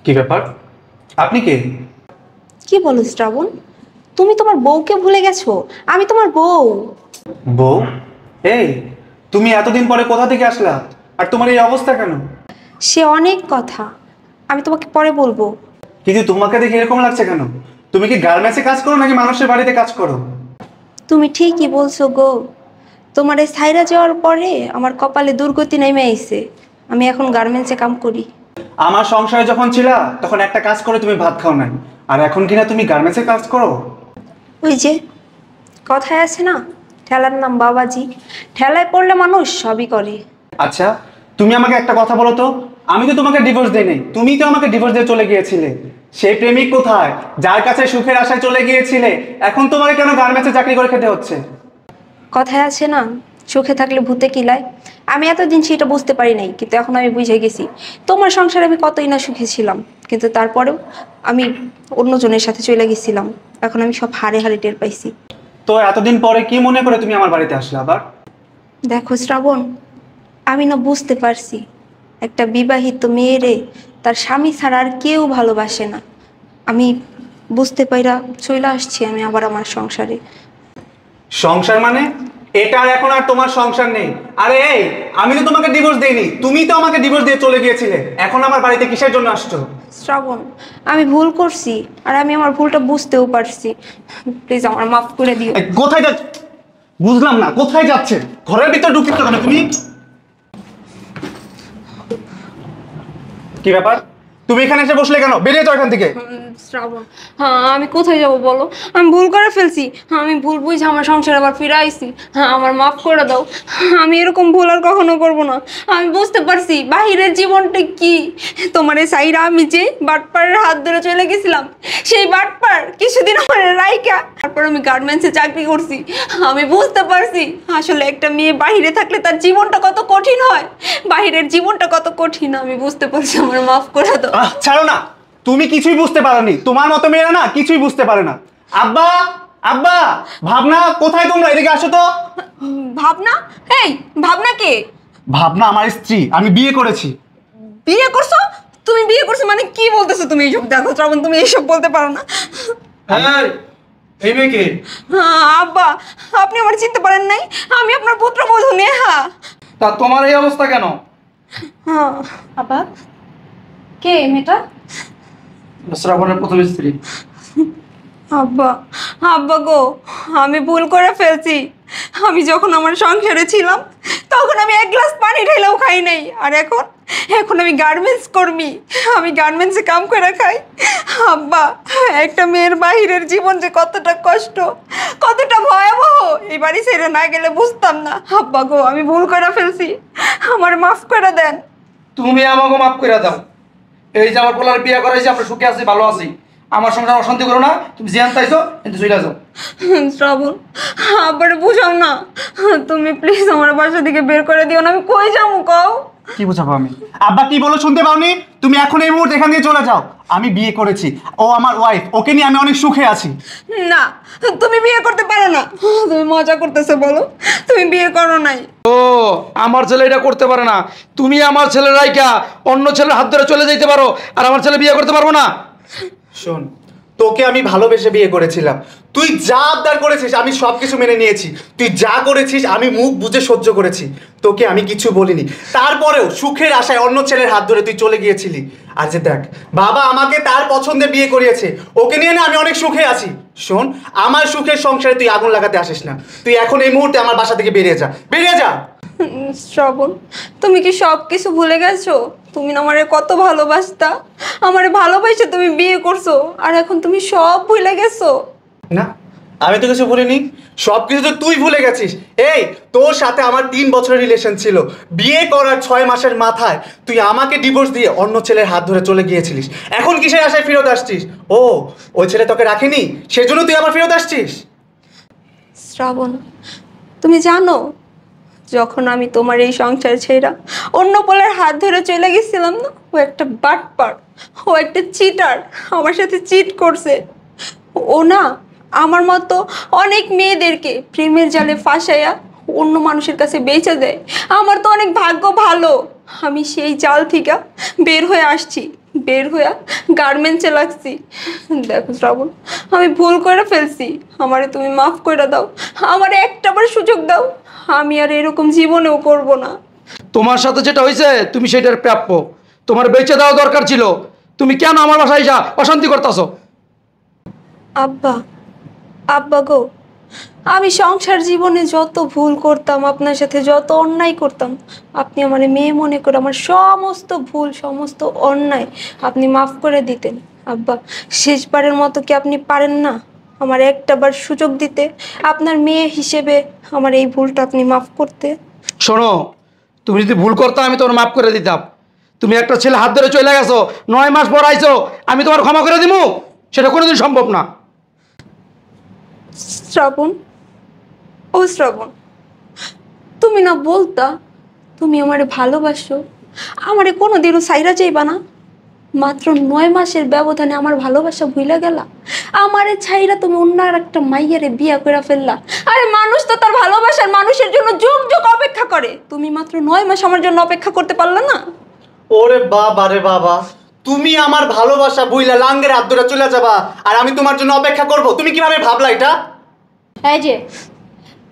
কি ব্যাপার? আপনি কে? কি বলো শ্রাবণ? তুমি তোমার বউকে ভুলে গেছো? আমি তোমার বউ। বউ? এই, তুমি এতদিন পরে কোথা থেকে আসলা? আর তোমার এই অবস্থা কেন? সে অনেক কথা, আমি তোমাকে পরে বলবো। কিন্তু তোমাকে দেখে এরকম লাগছে কেন? তুমি কি গার্মেন্টসে কাজ করো নাকি মানুষের বাড়িতে কাজ করো? তুমি ঠিকই বলছো গো। তোমার এই সাইরা যাওয়ার পরে আমার কপালে দুর্গতি নেমে আইছে। আমি এখন গার্মেন্টসে কাম করি। আমার সংসারে যখন ছিলা তখন একটা কাজ করে তুমি ভাত খাও নাই, আর এখন কিনা তুমি গার্মেন্টসে কাজ করো? ওই যে কথায় আছে না, ঠেলার নাম বাবাজি। ঠেলায় পড়লে মানুষ সবই করে। আচ্ছা, তুমি আমাকে একটা কথা বলো তো। আমি তো তোমাকে ডিভোর্স দেই নাই, তুমি তো আমাকে ডিভোর্স দিয়ে চলে গিয়েছিলে। সেই প্রেমিক কোথায়, যার কাছে সুখের আশায় চলে গিয়েছিলে? এখন তোমাকে কেন গার্মেন্টসে চাকরি করে খেতে হচ্ছে? কথায় আছে না, সুখে থাকলে ভূতে কিলায়। আমি এতদিন সেটা বুঝতে পারি নাই, কিন্তু এখন আমি বুঝে গেছি। তোমার সংসারে আমি কতই না সুখে ছিলাম, কিন্তু তারপরেও আমি অন্যজনের সাথে চলে গেছিলাম। এখন আমি সব হারে হারে টের পাইছি। তো এতদিন পরে কি মনে করে তুমি আমার বাড়িতে আসলে আবার? দেখো শ্রাবণ, আমি না বুঝতে পারছি একটা বিবাহিত মেয়েরে তার স্বামী ছাড়া আর কেউ ভালোবাসে না। আমি বুঝতে পাইরা চলে আসছি আমি আবার আমার সংসারে। সংসার মানে? এটা আর এখন আর তোমার সংসার নেই। আরে এই, আমি তো তোমাকে ডিভোর্স দেইনি, তুমি তো আমাকে ডিভোর্স দিয়ে চলে গিয়েছিলে। এখন আমার বাড়িতে কিসের জন্য আসছো? শ্রাবণ, আমি ভুল করছি, আর আমি আমার ভুলটা বুঝতেও পারছি। প্লিজ আমার মাফ করে দিও। কোথায় যাচ্ছে? বুঝলাম না, কোথায় যাচ্ছে? ঘরের ভিতর ঢুকিচ্ছ কেন তুমি? কি ব্যাপার? তুমি এখানে এসে বসলে কেন? বেরিয়ে যাও এখান থেকে। শ্রাবণ, হ্যাঁ আমি কোথায় যাব বলো? আমি ভুল করে ফেলছি। আমি ভুল বুঝে আমার সংসার আবার ফিরে আইছি। হ্যাঁ আমার মাফ করে দাও। আমি এরকম ভুল আর কখনো করব না। আমি বুঝতে পারছি বাহিরের জীবনটা কি। তোমার এই সাইরা আমি যে বাটপাড়ের হাত ধরে চলে গেছিলাম, সেই বাটপাড় কিছুদিন আমার রাইকা তারপর আমি গার্মেন্টসে চাকরি করছি। আমি বুঝতে পারছি আসলে একটা মেয়ে বাহিরে থাকলে তার জীবনটা কত কঠিন হয়, বাহিরের জীবনটা কত কঠিন। আমি বুঝতে পারছি, আমার মাফ করে দাও। ছাড়ো না, তুমি কিছুই বুঝতে পারোনি। তোমার মতো মেয়েরা না কিছুই বুঝতে পারে না। আব্বা, আব্বা, ভাবনা কোথায়? তোমরা এদিকে আসো তো। ভাবনা? এই ভাবনা কে? ভাবনা আমার স্ত্রী, আমি বিয়ে করেছি। বিয়ে করছো? তুমি বিয়ে করছো মানে কি বলতেছো তুমি এইসব? দেখো শ্রাবণ, তুমি এইসব বলতে পারো না। হ্যাঁ, এই মেয়ে কে? হ্যাঁ আব্বা, আপনি আমার চিনতে পারেন নাই? আমি আপনার পুত্রবধূ নেহা। তা তোমার এই অবস্থা কেন? হ্যাঁ আব্বা, কে মেয়েটা? শ্রাবণের প্রথম স্ত্রী। আব্বা, আব্বা গো, আমি ভুল করে ফেলছি। আমি যখন আমার সংসারে ছিলাম তখন আমি এক গ্লাস পানি ঢেলেও খাই নাই, আর এখন এখন আমি গার্মেন্টস কর্মী। আমি গার্মেন্টসে কাম করে খাই। আব্বা, একটা মেয়ের বাহিরের জীবন যে কতটা কষ্ট, কতটা ভয়াবহ, এই বাড়ি ছেড়ে না গেলে বুঝতাম না। আব্বা গো, আমি ভুল করে ফেলছি, আমার মাফ করে দেন। তুমি আমাকে মাফ করে দাও। এই যে আমার পোলার বিয়ে করাইছি, আমরা সুখে আছি, ভালো আছি। আমার সংসার অশান্তি করো না। তুমি জিয়ান তাইছো, কিন্তু চলে যাও। শ্রাবণ, আবার বুঝাও না। তুমি প্লিজ আমার বাসা থেকে বের করে দিও না। আমি কই যাবো কও? কি বুঝাবো আমি? আব্বা কি বলো শুনতে পাওনি? তুমি এখন এই মুহূর্তে এখান থেকে চলে যাও। আমি বিয়ে করেছি, ও আমার ওয়াইফ, ওকে নিয়ে আমি অনেক সুখে আছি। না, তুমি বিয়ে করতে পারো না। তুমি মজা করতেছো বলো? তুমি বিয়ে করো নাই। ও, আমার ছেলে এটা করতে পারে না। তুমি আমার ছেলের রাইকা অন্য ছেলের হাত ধরে চলে যেতে পারো, আর আমার ছেলে বিয়ে করতে পারবো না? শোন, তোকে আমি ভালোবেসে বিয়ে করেছিলাম। তুই যা আবদার করেছিস আমি সবকিছু মেনে নিয়েছি। তুই যা করেছিস আমি মুখ বুজে সহ্য করেছি। তোকে আমি কিছু বলিনি। তারপরেও সুখের আশায় অন্য ছেলের হাত ধরে তুই চলে গিয়েছিলি। আর যে দেখ, বাবা আমাকে তার পছন্দে বিয়ে করিয়েছে, ওকে নিয়ে না আমি অনেক সুখে আছি। শোন, আমার সুখের সংসারে তুই আগুন লাগাতে আসিস না। তুই এখন এই মুহূর্তে আমার বাসা থেকে বেরিয়ে যা, বেরিয়ে যা। শ্রাবণ, তুমি কি সব কিছু ভুলে গেছো? তুমি না আমারে কত ভালোবাসতা। আমারে ভালোবাসে তুমি বিয়ে করছো, আর এখন তুমি সব ভুলে গেছো। না, আমি তো কিছু ভুলিনি। সব কিছু তো তুই ভুলে গেছিস। এই, তোর সাথে আমার 3 বছরের রিলেশন ছিল। বিয়ে করার 6 মাসের মাথায় তুই আমাকে ডিভোর্স দিয়ে অন্য ছেলের হাত ধরে চলে গিয়েছিলিস। এখন কিসের আশায় ফেরত আসছিস? ও, ওই ছেলে তোকে রাখেনি, সেজন্য তুই আবার ফেরত আসছিস? শ্রাবণ, তুমি জানো যখন আমি তোমার এই সংসার ছেড়া অন্য পোলার হাত ধরে চলে গেছিলাম না, ও একটা বাটপার, ও একটা চিটার, আমার সাথে চিট করছে। ও না আমার মতো অনেক মেয়েদেরকে প্রেমের জালে ফাঁসাইয়া অন্য মানুষের কাছে বেচে দেয়। আমার তো অনেক ভাগ্য ভালো, আমি সেই জাল থেকে বের হয়ে আসছি। বের হইয়া গার্মেন্টসে লাগছি। দেখো শ্রাবণ, আমি ভুল করে ফেলছি, আমারে তুমি মাফ করে দাও, আমারে একটাবার সুযোগ দাও, আমি আর এরকম জীবনেও করব না। তোমার সাথে যেটা হয়েছে তুমি সেটার প্রাপ্য। তোমার বেঁচে দেওয়া দরকার ছিল। তুমি কেন আমার বাসায় এসে অশান্তি করতেছো? আব্বা, আব্বা গো, আমি সংসার জীবনে যত ভুল করতাম, আপনার সাথে যত অন্যায় করতাম, আপনি আমার মেয়ে মনে করে আমার সমস্ত ভুল, সমস্ত অন্যায় আপনি মাফ করে দিতেন। আব্বা, শেষবারের মতো কি আপনি পারেন না আমার একটাবার সুযোগ দিতে? আপনার মেয়ে হিসেবে আমার এই ভুলটা আপনি মাফ করতে। শোনো, তুমি যদি ভুল করতে আমি তোমার মাফ করে দিতাম। তুমি একটা ছেলে হাত ধরে চলে গেছো, 9 মাস পর আইছো, আমি তোমার ক্ষমা করে দিব? সেটা কোনোদিন সম্ভব না। শ্রাবণ, ও শ্রাবণ, তুমি না বলতা তুমি আমারে ভালোবাসো, আমারে কোনোদিনও সাইরা যাইবা না? মাত্র 9 মাসের ব্যবধানে আমার ভালোবাসা ভুইলা গেলা, আমারে ছাইরা তুমি অন্য আর একটা মাইয়ারে বিয়া করে ফেললা। আরে মানুষ তো তার ভালোবাসার মানুষের জন্য যুগ যুগ অপেক্ষা করে, তুমি মাত্র 9 মাস আমার জন্য অপেক্ষা করতে পারলা না? ওরে বাবা রে বাবা, তুমি আমার ভালোবাসা বইলা লাঙ্গের হাত ধরে চলে যাবা আর আমি তোমার জন্য অপেক্ষা করব? তুমি কিভাবে ভাবলা এটা? এই যে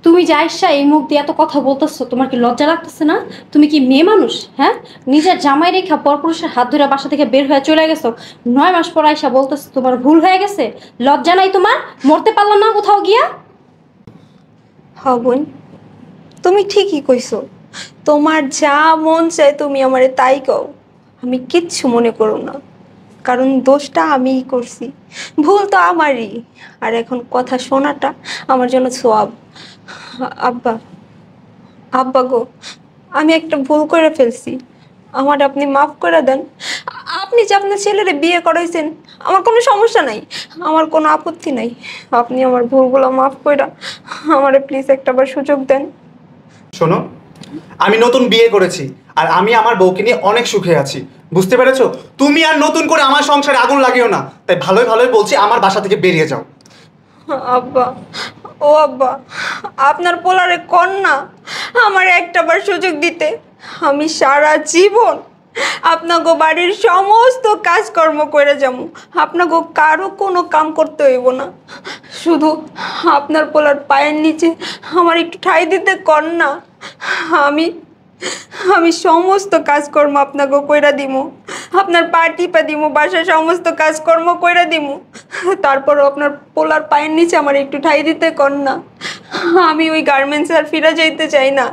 তুমি যে আইসা এই মুখ দিয়ে এত কথা বলতেছো, তোমার কি লজ্জা লাগতেছে না? তুমি কি মেয়ে মানুষ? হ্যাঁ, নিজের জামাই রেখা পরপুরুষের হাত ধরে বাসা থেকে বের হয়ে চলে গেছো, 9 মাস পর আইসা বলতেছো তোমার ভুল হয়ে গেছে? লজ্জা নাই তোমার? মরতে পারলো না কোথাও গিয়া? হ বোন, তুমি ঠিকই কইছো, তোমার যা মন চায় তুমি আমারে তাই কও, আমি কিচ্ছু মনে করো না, কারণ দোষটা আমিই করছি, ভুল তো আমারই। আর এখন কথা শোনাটা আমার জন্য সোয়াব। আব্বা, আব্বা গো, আমি একটা ভুল করে ফেলছি, আমার আপনি মাফ করে দেন। আপনি যে আপনার ছেলেরে বিয়ে করাইছেন আমার কোনো সমস্যা নাই, আমার কোনো আপত্তি নাই, আপনি আমার ভুলগুলো মাফ করে আমারে প্লিজ একটাবার সুযোগ দেন। শোনো, আমি নতুন বিয়ে করেছি আর আমি আমার বউকে নিয়ে অনেক সুখে আছি, বুঝতে পেরেছো? তুমি আর নতুন করে আমার সংসারে আগুন লাগিও না, তাই ভালোই ভালোই বলছি আমার বাসা থেকে বেরিয়ে যাও। আব্বা, ও আব্বা, আপনার পোলারে কন্যা আমার একটাবার সুযোগ দিতে, আমি সারা জীবন আপনাগো বাড়ির সমস্ত কাজকর্ম করে যাবো, আপনাগো কারো কোনো কাম করতে হইব না, শুধু আপনার পোলার পায়ের নিচে আমার একটু ঠাঁই দিতে কন্যা, আমি আমি সমস্ত কাজকর্ম আপনাকে কইরা দিমু, আপনার পা টিপা দিমু, বাসার সমস্ত কাজকর্ম কইরা দিমু, তারপরও আপনার পোলার পায়ের নিচে আমার একটু ঠাই দিতে কর না। আমি ওই গার্মেন্টসে আর ফিরে যাইতে চাই না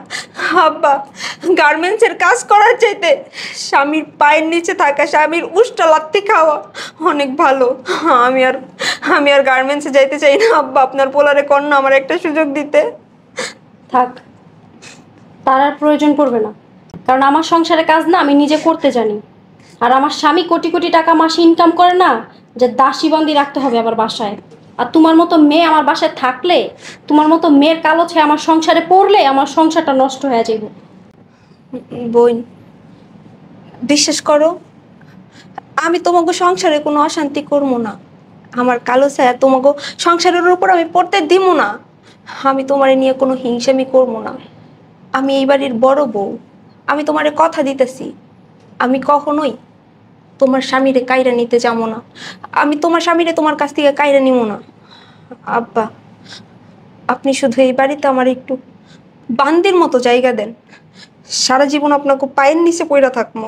আব্বা, গার্মেন্টসের কাজ করার চাইতে স্বামীর পায়ের নিচে থাকা, স্বামীর উষ্টা লাত্তি খাওয়া অনেক ভালো। আমি আর গার্মেন্টসে যাইতে চাই না আব্বা, আপনার পোলারে কর না আমার একটা সুযোগ দিতে। থাক, তার আর প্রয়োজন পড়বে না, কারণ আমার সংসারে কাজ না আমি নিজে করতে জানি। আর আমার স্বামী কোটি কোটি টাকা মাসে ইনকাম করে না যে দাসী বন্দি রাখতে হবে আমার বাসায়। আর তোমার মতো মেয়ে আমার বাসায় থাকলে, তোমার মতো মেয়ের কালো ছায়া আমার সংসারে পড়লে আমার সংসারটা নষ্ট হয়ে যাবে। বোন, বিশ্বাস করো, আমি তোমাকে সংসারে কোনো অশান্তি করবো না, আমার কালো ছায়া তোমাকে সংসারের উপর আমি পড়তে দিব না, আমি তোমারে নিয়ে কোনো হিংসামি করবো না। আমি এই বাড়ির বড় বউ, আমি তোমারে কথা দিতেছি, আমি কখনোই তোমার স্বামীরে কাইরা নিতে যাবো না, আমি তোমার স্বামীরে তোমার কাছ থেকে কাইরা নিব না। আব্বা, আপনি শুধু এই বাড়িতে আমার একটু বান্দির মতো জায়গা দেন, সারা জীবন আপনাকে পায়ের নিচে পড়া থাকবো,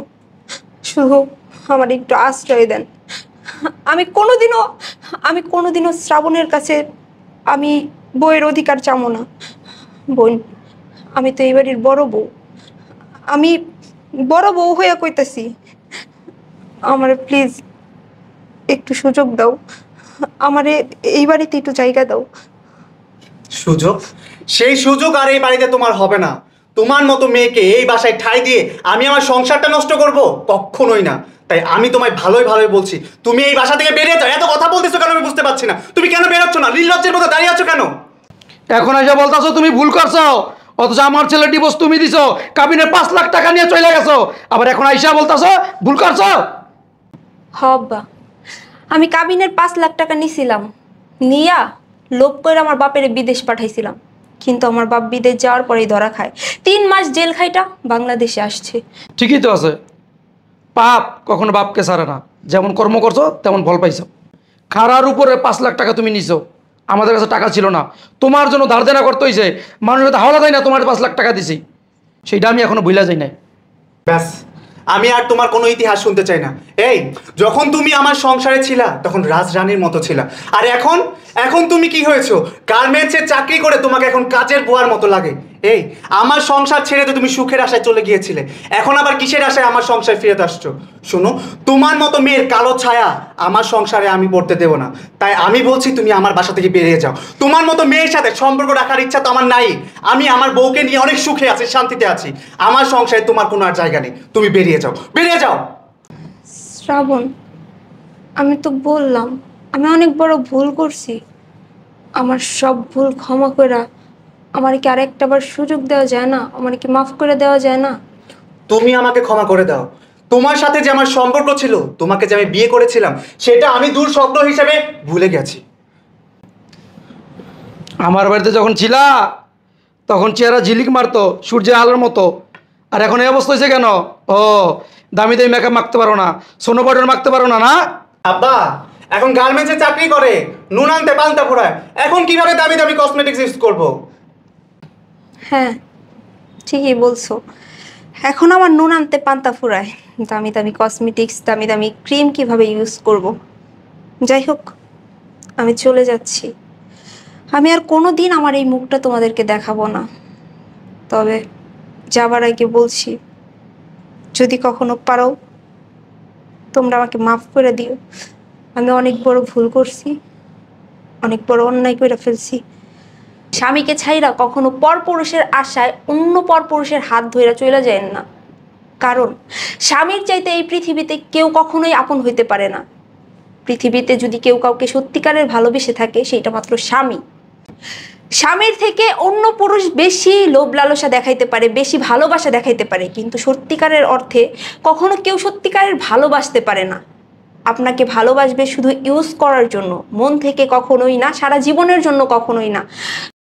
শুধু আমার একটু আশ্রয় দেন। আমি কোনোদিনও শ্রাবণের কাছে আমি বইয়ের অধিকার চাবো না। বোন, আমি তো এই বাড়ির বড় বউ, আমি বড় বউ হইয়া কইতাছি, আমারে প্লিজ একটু সুযোগ দাও, আমারে এই বাড়িতে একটু জায়গা দাও। সুযোগ? সেই সুযোগ আর এই বাড়িতে তোমার হবে না। তোমার মতো মেয়েকে এই বাসায় ঠাঁই দিয়ে আমি আমার সংসারটা নষ্ট করব? কখনোই না। তাই আমি তোমায় ভালোই ভালোই বলছি, তুমি এই বাসা থেকে বেরিয়ে যাও। এত কথা বলতেছো কেন আমি বুঝতে পারছি না, তুমি কেন বেরোচ্ছ না? নির্লজ্জের মতো দাঁড়িয়ে আছো কেন? এখন এসে বলতেছো তুমি ভুল করছো, অথচ আমার ছেলে ডিভোর্স তুমি দিছো, কাবিনে 5 লাখ টাকা নিয়ে চলে গেছো, আবার এখন আইসা বলতেছো ভুল করছো। হব্বা, আমি কাবিনের 5 লাখ টাকা নিছিলাম, নিয়া লোভ করে আমার বাপের বিদেশ পাঠাইছিলাম, কিন্তু আমার বাপ বিদেশ যাওয়ার পরেই ধরা খায়, 3 মাস জেল খাইটা বাংলাদেশে আসছে। ঠিকই তো আছে, পাপ কখনো বাপকে ছাড়ে না। যেমন কর্ম করছো তেমন ফল পাইছো। খারার উপরে 5 লাখ টাকা তুমি নিছো, আমাদের কাছে টাকা ছিল না, তোমার জন্য ধার দেনা করতে হয়েছে, মানুষের তো হাওলা দেয় না, তোমার 5 লাখ টাকা দিছি, সেইটা আমি এখনো ভুলা যাই নাই। ব্যাস, আমি আর তোমার কোনো ইতিহাস শুনতে চাই না। এই, যখন তুমি আমার সংসারে ছিলা তখন রাজরানীর মতো ছিলা, আর এখন এখন তুমি কি হয়েছো? গার্মেন্টসে চাকরি করে তোমাকে এখন কাজের বুয়ার মতো লাগে। এই, আমার সংসার ছেড়ে তো তুমি সুখের আশায় চলে গিয়েছিলে, এখন আবার কিসের আশায় আমার সংসারে ফিরে আসছো? শোনো, তোমার মতো মেয়ের কালো ছায়া আমার সংসারে আমি পড়তে দেবো না। তাই আমি বলছি তুমি আমার বাসা থেকে বেরিয়ে যাও। তোমার মতো মেয়ের সাথে সম্পর্ক রাখার ইচ্ছা তো আমার নাই। আমি আমার বউকে নিয়ে অনেক সুখে আছি, শান্তিতে আছি। আমার সংসারে তোমার কোনো আর জায়গা নেই। তুমি বেরিয়ে যাও, বেরিয়ে যাও। শ্রাবণ, আমি তো বললাম আমি অনেক বড় ভুল করছি। আমার সব ভুল ক্ষমা করে আমার কি আরেকটাবার সুযোগ দেওয়া যায় না? আমার কি মাফ করে দেওয়া যায় না? তুমি আমাকে ক্ষমা করে দাও। তোমার সাথে যে আমার সম্পর্ক ছিল, তোমাকে যে আমি বিয়ে করেছিলাম, সেটা আমি দূর স্বপ্ন হিসেবে ভুলে গেছি। আমার বাড়িতে যখন ছিলা তখন চেহারা ঝিলিক মারতো সূর্যের আলোর মতো, আর এখন এই অবস্থা হয়েছে কেন? ও, দামি দামি মেকআপ মাখতে পারো না, সোনো পাউডার মাখতে পারো না, না? আব্বা এখন গার্মেন্টসে চাকরি করে, নুন আনতে পান্তা ফোড়ায়, এখন কিভাবে দামি দামি কসমেটিক্স ইউজ করব? হ্যাঁ, ঠিকই বলছো। এখন আমার নুন আনতে পান্তা ফুরায়, দামি দামি কসমেটিক্স, দামি দামি ক্রিম কিভাবে ইউজ করব। যাই হোক, আমি চলে যাচ্ছি। আমি আর কোনো দিন আমার এই মুখটা তোমাদেরকে দেখাবো না। তবে যাবার আগে বলছি, যদি কখনো পারো তোমরা আমাকে মাফ করে দিও। আমি অনেক বড় ভুল করছি, অনেক বড় অন্যায় করে ফেলছি। স্বামীকে ছাইরা কখনো পরপুরুষের আশায় অন্য পরপুরুষের হাত ধইরা চলে যায় না, কারণ স্বামীর চাইতে এই পৃথিবীতে কেউ কখনোই আপন হইতে পারে না। পৃথিবীতে যদি কেউ কাউকে সত্যিকারের ভালোবেসে থাকে, সেটা মাত্র স্বামী। স্বামীর থেকে অন্য পুরুষ বেশি লোভ লালসা দেখাইতে পারে, বেশি ভালোবাসা দেখাইতে পারে, কিন্তু সত্যিকারের অর্থে কখনো কেউ সত্যিকারের ভালোবাসতে পারে না। আপনাকে ভালোবাসবে শুধু ইউজ করার জন্য, মন থেকে কখনোই না, সারা জীবনের জন্য কখনোই না।